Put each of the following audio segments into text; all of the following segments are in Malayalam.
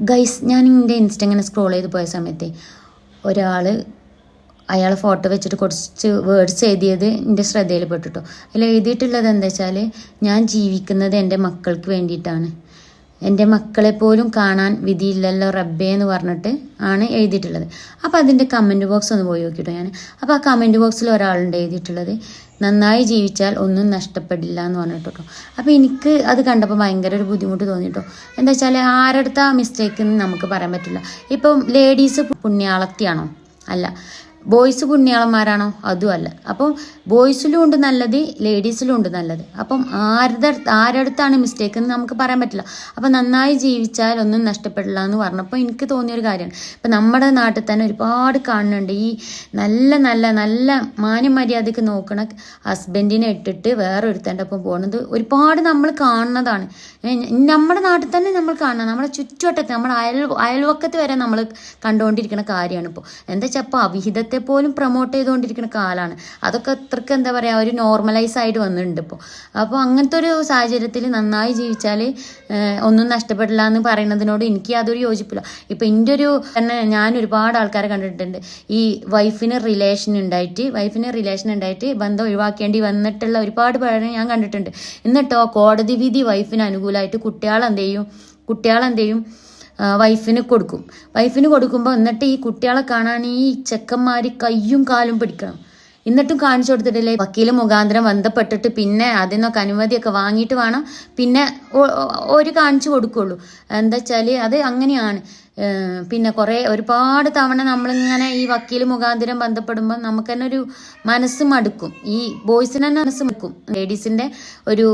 ഗൈസ്, ഞാൻ എൻ്റെ ഇൻസ്റ്റ ഇങ്ങനെ സ്ക്രോൾ ചെയ്ത് പോയ സമയത്ത് അയാൾ ഫോട്ടോ വെച്ചിട്ട് കുറച്ച് വേർഡ്സ് എഴുതിയത് എൻ്റെ ശ്രദ്ധയിൽ പെട്ടിട്ടോ. അതിൽ എഴുതിയിട്ടുള്ളത് എന്താ വെച്ചാൽ, ഞാൻ ജീവിക്കുന്നത് എൻ്റെ മക്കൾക്ക് വേണ്ടിയിട്ടാണ്, എൻ്റെ മക്കളെപ്പോലും കാണാൻ വിധിയില്ലല്ലോ റബ്ബേ എന്ന് പറഞ്ഞിട്ട് ആണ് എഴുതിയിട്ടുള്ളത്. അപ്പോൾ അതിൻ്റെ കമൻറ്റ് ബോക്സ് ഒന്ന് പോയി നോക്കിയിട്ടോ ഞാൻ. അപ്പോൾ ആ കമൻറ്റ് ബോക്സിൽ ഒരാളുണ്ട് എഴുതിയിട്ടുള്ളത്, നന്നായി ജീവിച്ചാൽ ഒന്നും നഷ്ടപ്പെടില്ല എന്ന് പറഞ്ഞിട്ടോ. അപ്പോൾ എനിക്ക് അത് കണ്ടപ്പോൾ ഭയങ്കര ഒരു ബുദ്ധിമുട്ട് തോന്നിട്ടോ. എന്താ വെച്ചാൽ, ആരെടുത്ത മിസ്റ്റേക്ക് എന്ന് നമുക്ക് പറയാൻ പറ്റില്ല. ഇപ്പം ലേഡീസ് പുണ്യാളത്തിയാണോ? അല്ല. ബോയ്സ് പുണ്യാളന്മാരാണോ? അതും അല്ല. അപ്പം ബോയ്സിലും ഉണ്ട് നല്ലത്, ലേഡീസിലും ഉണ്ട് നല്ലത്. അപ്പം ആരടുത്താണ് മിസ്റ്റേക്ക് എന്ന് നമുക്ക് പറയാൻ പറ്റില്ല. അപ്പം നന്നായി ജീവിച്ചാൽ ഒന്നും നഷ്ടപ്പെടില്ല എന്ന് പറഞ്ഞപ്പോൾ എനിക്ക് തോന്നിയൊരു കാര്യമാണ്. ഇപ്പം നമ്മുടെ നാട്ടിൽ തന്നെ ഒരുപാട് കാണുന്നുണ്ട് ഈ നല്ല നല്ല നല്ല മാന്യമര്യാദയ്ക്ക് നോക്കണ ഹസ്ബൻഡിനെ ഇട്ടിട്ട് വേറെ ഒരുത്തൻ്റെ ഒപ്പം പോകുന്നത് ഒരുപാട് നമ്മൾ കാണുന്നതാണ്. നമ്മുടെ നാട്ടിൽ തന്നെ നമ്മൾ കാണുന്നത്, നമ്മുടെ ചുറ്റുവട്ടത്ത്, നമ്മുടെ അയൽവക്കത്ത് വരെ നമ്മൾ കണ്ടുകൊണ്ടിരിക്കുന്ന കാര്യമാണ് ഇപ്പോൾ. എന്താ വെച്ചാൽ ഇപ്പോൾ അവിഹിതത്തെ പോലും പ്രൊമോട്ട് ചെയ്തുകൊണ്ടിരിക്കുന്ന കാലമാണ്. അതൊക്കെ അത്രയ്ക്ക് എന്താ പറയുക, ഒരു നോർമലൈസ് ആയിട്ട് വന്നിട്ടുണ്ട് ഇപ്പോൾ. അപ്പോൾ അങ്ങനത്തെ ഒരു സാഹചര്യത്തിൽ നന്നായി ജീവിച്ചാൽ ഒന്നും നഷ്ടപ്പെടില്ല എന്ന് പറയുന്നതിനോട് എനിക്ക് യാതൊരു യോജിപ്പില്ല. ഇപ്പം എൻ്റെ ഒരു തന്നെ ഞാൻ ഒരുപാട് ആൾക്കാരെ കണ്ടിട്ടുണ്ട്, ഈ വൈഫിന് റിലേഷൻ ഉണ്ടായിട്ട് ബന്ധം ഒഴിവാക്കേണ്ടി വന്നിട്ടുള്ള ഒരുപാട് പേരെ ഞാൻ കണ്ടിട്ടുണ്ട്. എന്നിട്ടോ കോടതി വിധി വൈഫിന് അനുകൂലമായിട്ട് കുട്ടികളെന്ത് ചെയ്യും വൈഫിന് കൊടുക്കുമ്പോൾ എന്നിട്ട് ഈ കുട്ടികളെ കാണാൻ ഈ ചെക്കന്മാർ കയ്യും കാലും പിടിക്കണം. എന്നിട്ടും കാണിച്ചു കൊടുത്തിട്ടില്ലേ, വക്കീൽ മുഖാന്തരം ബന്ധപ്പെട്ടിട്ട് പിന്നെ അതിനൊക്കെ അനുമതിയൊക്കെ വാങ്ങിയിട്ട് വേണം പിന്നെ ഒരു കാണിച്ചു കൊടുക്കുള്ളൂ. എന്താ വെച്ചാൽ അത് അങ്ങനെയാണ്. പിന്നെ ഒരുപാട് തവണ നമ്മളിങ്ങനെ ഈ വക്കീൽ മുഖാന്തരം ബന്ധപ്പെടുമ്പോൾ നമുക്ക് തന്നെ ഒരു മനസ്സ് മടുക്കും. ഈ ബോയ്സിന് തന്നെ മനസ്സ് മടുക്കും. ലേഡീസിൻ്റെ ഒരു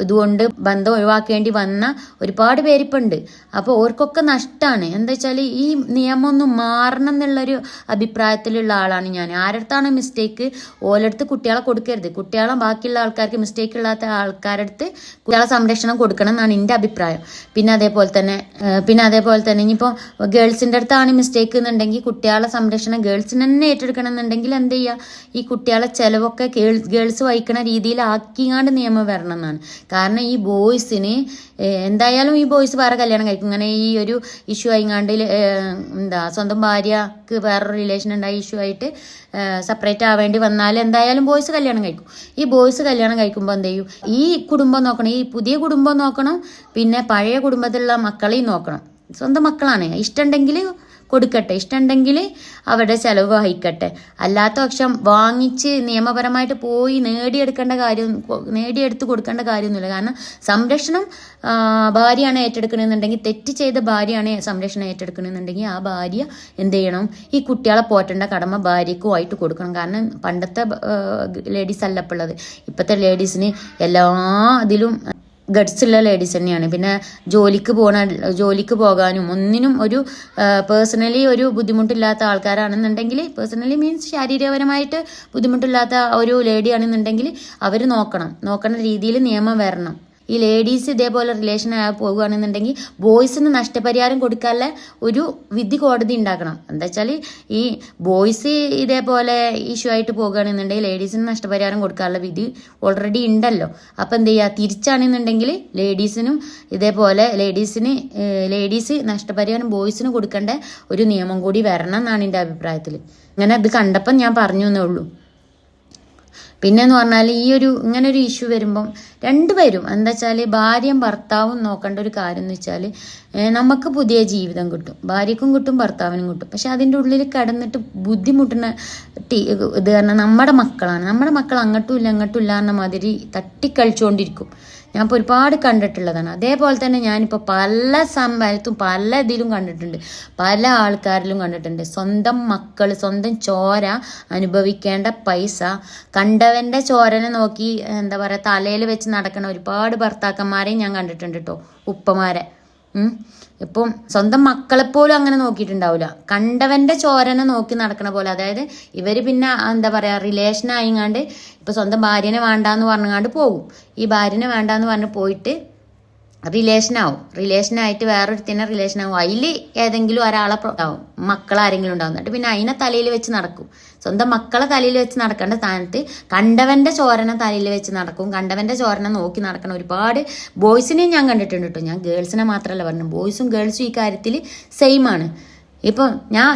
ഇതുകൊണ്ട് ബന്ധം ഒഴിവാക്കേണ്ടി വന്ന ഒരുപാട് പേരിപ്പുണ്ട്. അപ്പോൾ ഓർക്കൊക്കെ നഷ്ടമാണ്. എന്താ വെച്ചാൽ ഈ നിയമമൊന്നും മാറണം എന്നുള്ളൊരു അഭിപ്രായത്തിലുള്ള ആളാണ് ഞാൻ. ആരടുത്താണ് മിസ്റ്റേക്ക് ഓരോടുത്ത് കുട്ടികളെ കൊടുക്കരുത്. കുട്ടികളെ ബാക്കിയുള്ള ആൾക്കാർക്ക് മിസ്റ്റേക്ക് ഇല്ലാത്ത ആൾക്കാരടുത്ത് കുട്ടികളെ സംരക്ഷണം കൊടുക്കണം എന്നാണ് എൻ്റെ അഭിപ്രായം. പിന്നെ അതേപോലെ തന്നെ ഇപ്പോൾ ഗേൾസിൻ്റെ അടുത്താണ് മിസ്റ്റേക്ക് എന്നുണ്ടെങ്കിൽ കുട്ടികളെ സംരക്ഷണം ഗേൾസിന് തന്നെ ഏറ്റെടുക്കണം എന്നുണ്ടെങ്കിൽ എന്ത് ചെയ്യുക, ഈ കുട്ടികളെ ചിലവൊക്കെ ഗേൾസ് വഹിക്കണ രീതിയിലാക്കിങ്ങാണ്ട് നിയമം വരണം എന്നാണ്. കാരണം ഈ ബോയ്സിന് എന്തായാലും ഈ ബോയ്സ് വേറെ കല്യാണം കഴിക്കും. ഇങ്ങനെ ഈ ഒരു ഇഷ്യൂ ആയിങ്ങാണ്ട് സ്വന്തം ഭാര്യക്ക് വേറൊരു റിലേഷൻ ഉണ്ടായ ഇഷ്യൂ ആയിട്ട് സെപ്പറേറ്റ് ആവേണ്ടി വന്നാൽ എന്തായാലും ബോയ്സ് കല്യാണം കഴിക്കും. ഈ ബോയ്സ് കല്യാണം കഴിക്കുമ്പോൾ എന്ത് ചെയ്യും, ഈ കുടുംബം നോക്കണം, ഈ പുതിയ കുടുംബം നോക്കണം, പിന്നെ പഴയ കുടുംബത്തിലുള്ള മക്കളെയും നോക്കണം. സ്വന്തം മക്കളാണ്, ഇഷ്ടമുണ്ടെങ്കിൽ കൊടുക്കട്ടെ, ഇഷ്ടമുണ്ടെങ്കിൽ അവരുടെ ചിലവ് വഹിക്കട്ടെ. അല്ലാത്ത പക്ഷം വാങ്ങിച്ച് നിയമപരമായിട്ട് പോയി നേടിയെടുത്ത് കൊടുക്കേണ്ട കാര്യമൊന്നുമില്ല. കാരണം സംരക്ഷണം ഭാര്യയാണ് ഏറ്റെടുക്കണമെന്നുണ്ടെങ്കിൽ, തെറ്റ് ചെയ്ത ഭാര്യയാണ് സംരക്ഷണം ഏറ്റെടുക്കണമെന്നുണ്ടെങ്കിൽ ആ ഭാര്യ എന്ത് ചെയ്യണം, ഈ കുട്ടികളെ പോറ്റേണ്ട കടമ ഭാര്യക്കുമായിട്ട് കൊടുക്കണം. കാരണം പണ്ടത്തെ ലേഡീസ് അല്ല ഇപ്പോൾ ഉള്ളത്. ഇപ്പോഴത്തെ ലേഡീസിന് എല്ലാ ഇതിലും ഗഡ്സുള്ള ലേഡീസ് തന്നെയാണ്. പിന്നെ ജോലിക്ക് പോകാനും ഒന്നിനും ഒരു പേഴ്സണലി ഒരു ബുദ്ധിമുട്ടില്ലാത്ത ആൾക്കാരാണെന്നുണ്ടെങ്കിൽ, പേഴ്സണലി മീൻസ് ശാരീരികപരമായിട്ട് ബുദ്ധിമുട്ടില്ലാത്ത ഒരു ലേഡിയാണെന്നുണ്ടെങ്കിൽ അവർ നോക്കണ രീതിയിൽ നിയമം വരണം. ഈ ലേഡീസ് ഇതേപോലെ റിലേഷൻ പോകുകയാണെന്നുണ്ടെങ്കിൽ ബോയ്സിന് നഷ്ടപരിഹാരം കൊടുക്കാനുള്ള ഒരു വിധി കോടതി ഉണ്ടാക്കണം. എന്താ വെച്ചാൽ ഈ ബോയ്സ് ഇതേപോലെ ഇഷ്യൂ ആയിട്ട് പോകുകയാണെന്നുണ്ടെങ്കിൽ ലേഡീസിന് നഷ്ടപരിഹാരം കൊടുക്കാനുള്ള വിധി ഓൾറെഡി ഉണ്ടല്ലോ. അപ്പം എന്ത് ചെയ്യുക, തിരിച്ചാണെന്നുണ്ടെങ്കിൽ ലേഡീസിനും ഇതേപോലെ ലേഡീസ് നഷ്ടപരിഹാരം ബോയ്സിന് കൊടുക്കേണ്ട ഒരു നിയമം കൂടി വരണം എന്നാണ് എൻ്റെ അഭിപ്രായത്തിൽ. അങ്ങനെ അത് കണ്ടപ്പം ഞാൻ പറഞ്ഞു എന്നേ ഉള്ളൂ. പിന്നെന്ന് പറഞ്ഞാൽ ഇങ്ങനൊരു ഇഷ്യൂ വരുമ്പം രണ്ടുപേരും എന്താ വെച്ചാൽ ഭാര്യയും ഭർത്താവും നോക്കേണ്ട ഒരു കാര്യം എന്ന് വെച്ചാൽ, നമുക്ക് പുതിയ ജീവിതം കിട്ടും, ഭാര്യക്കും കിട്ടും ഭർത്താവിനും കിട്ടും. പക്ഷെ അതിൻ്റെ ഉള്ളിൽ കിടന്നിട്ട് ബുദ്ധിമുട്ടുന്ന ഇത് കാരണം നമ്മുടെ മക്കളാണ്. നമ്മുടെ മക്കൾ അങ്ങോട്ടും ഇല്ല എന്ന മാതിരി തട്ടിക്കളിച്ചുകൊണ്ടിരിക്കും. ഞാൻ ഇപ്പോൾ ഒരുപാട് കണ്ടിട്ടുള്ളതാണ്. അതേപോലെ തന്നെ ഞാനിപ്പോൾ പല സമയത്തും പല ഇതിലും കണ്ടിട്ടുണ്ട്, പല ആൾക്കാരിലും കണ്ടിട്ടുണ്ട്. സ്വന്തം മക്കൾ സ്വന്തം ചോര അനുഭവിക്കേണ്ട പൈസ കണ്ടവൻ്റെ ചോരനെ നോക്കി എന്താ പറയുക തലയിൽ വെച്ച് നടക്കുന്ന ഒരുപാട് ഭർത്താക്കന്മാരെയും ഞാൻ കണ്ടിട്ടുണ്ട് കേട്ടോ, ഉപ്പമാരെ. ഇപ്പം സ്വന്തം മക്കളെപ്പോലും അങ്ങനെ നോക്കിയിട്ടുണ്ടാവില്ല, കണ്ടവൻ്റെ ചോരനെ നോക്കി നടക്കണ പോലെ. അതായത് ഇവർ പിന്നെ എന്താ പറയുക റിലേഷനായിങ്ങാണ്ട് ഇപ്പം സ്വന്തം ഭാര്യനെ വേണ്ടാന്ന് പറഞ്ഞാണ്ട് പോകും. ഈ ഭാര്യനെ വേണ്ടാന്ന് പറഞ്ഞ് പോയിട്ട് റിലേഷനായിട്ട് വേറൊരുത്തിനെ റിലേഷനാവും. അതിൽ ഏതെങ്കിലും ഒരാളെ ഉണ്ടാവും, മക്കളാരെങ്കിലും ഉണ്ടാവും. എന്നിട്ട് പിന്നെ അതിനെ തലയിൽ വെച്ച് നടക്കും. സ്വന്തം മക്കളെ തലയിൽ വെച്ച് നടക്കേണ്ട സ്ഥാനത്ത് കണ്ടവൻ്റെ ചോരനെ തലയിൽ വെച്ച് നടക്കും, കണ്ടവൻ്റെ ചോരനെ നോക്കി നടക്കണ ഒരുപാട് ബോയ്സിനെയും ഞാൻ കണ്ടിട്ടുണ്ട് കേട്ടോ. ഞാൻ ഗേൾസിനെ മാത്രമല്ല പറഞ്ഞു, ബോയ്സും ഗേൾസും ഈ കാര്യത്തിൽ സെയിം ആണ്. ഇപ്പോൾ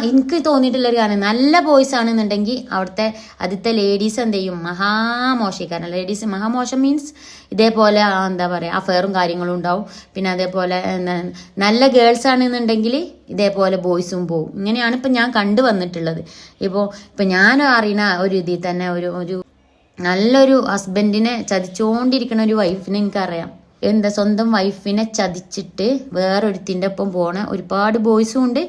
എനിക്ക് തോന്നിയിട്ടുള്ളൊരു കാര്യം, നല്ല ബോയ്സ് ആണെന്നുണ്ടെങ്കിൽ അവിടുത്തെ ആദ്യത്തെ ലേഡീസ് എന്ത് ചെയ്യും, മഹാമോശക്കാരൻ. ലേഡീസ് മഹാമോശം മീൻസ് ഇതേപോലെ എന്താ പറയുക, അഫെയറും കാര്യങ്ങളും ഉണ്ടാവും. പിന്നെ അതേപോലെ നല്ല ഗേൾസ് ആണെന്നുണ്ടെങ്കിൽ ഇതേപോലെ ബോയ്സും പോവും. ഇങ്ങനെയാണ് ഇപ്പം ഞാൻ കണ്ടു വന്നിട്ടുള്ളത്. ഇപ്പോൾ ഞാൻ അറിയുന്ന ഒരു ഇതിൽ തന്നെ ഒരു നല്ലൊരു ഹസ്ബൻഡിനെ ചതിച്ചുകൊണ്ടിരിക്കുന്ന ഒരു വൈഫിനെ എനിക്കറിയാം. സ്വന്തം വൈഫിനെ ചതിച്ചിട്ട് വേറൊരുത്തിൻ്റെ ഒപ്പം പോണ ഒരുപാട് ബോയ്സും ഉണ്ട്.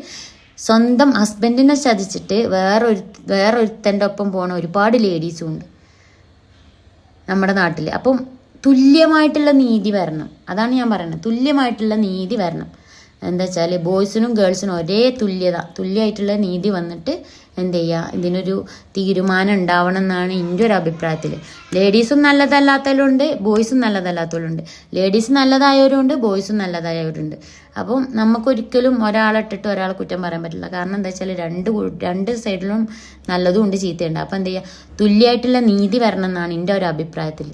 സ്വന്തം ഹസ്ബൻഡിനെ ചതിച്ചിട്ട് വേറൊരുത്തൻ്റെ ഒപ്പം പോണ ഒരുപാട് ലേഡീസും ഉണ്ട് നമ്മുടെ നാട്ടിൽ. അപ്പം തുല്യമായിട്ടുള്ള നീതി വരണം. അതാണ് ഞാൻ പറയുന്നത്, തുല്യമായിട്ടുള്ള നീതി വരണം. എന്താ വെച്ചാൽ ബോയ്സിനും ഗേൾസിനും ഒരേ തുല്യമായിട്ടുള്ള നീതി വന്നിട്ട് എന്ത് ചെയ്യുക, ഇതിനൊരു തീരുമാനം ഉണ്ടാവണം എന്നാണ് എൻ്റെ ഒരു അഭിപ്രായത്തിൽ. ലേഡീസും നല്ലതല്ലാത്തവരുണ്ട്, ബോയ്സും നല്ലതല്ലാത്തവരുണ്ട്. ലേഡീസ് നല്ലതായവരുണ്ട്, ബോയ്സും നല്ലതായവരുണ്ട്. അപ്പം നമുക്കൊരിക്കലും ഒരാളെ ഇട്ടിട്ട് ഒരാളെ കുറ്റം പറയാൻ പറ്റില്ല. കാരണം എന്താ വെച്ചാൽ രണ്ട് സൈഡിലും നല്ലതും ഉണ്ട്, ചീത്തയുണ്ട്. അപ്പം എന്ത് ചെയ്യുക, തുല്യമായിട്ടുള്ള നീതി വരണം എന്നാണ് എൻ്റെ ഒരു അഭിപ്രായത്തിൽ.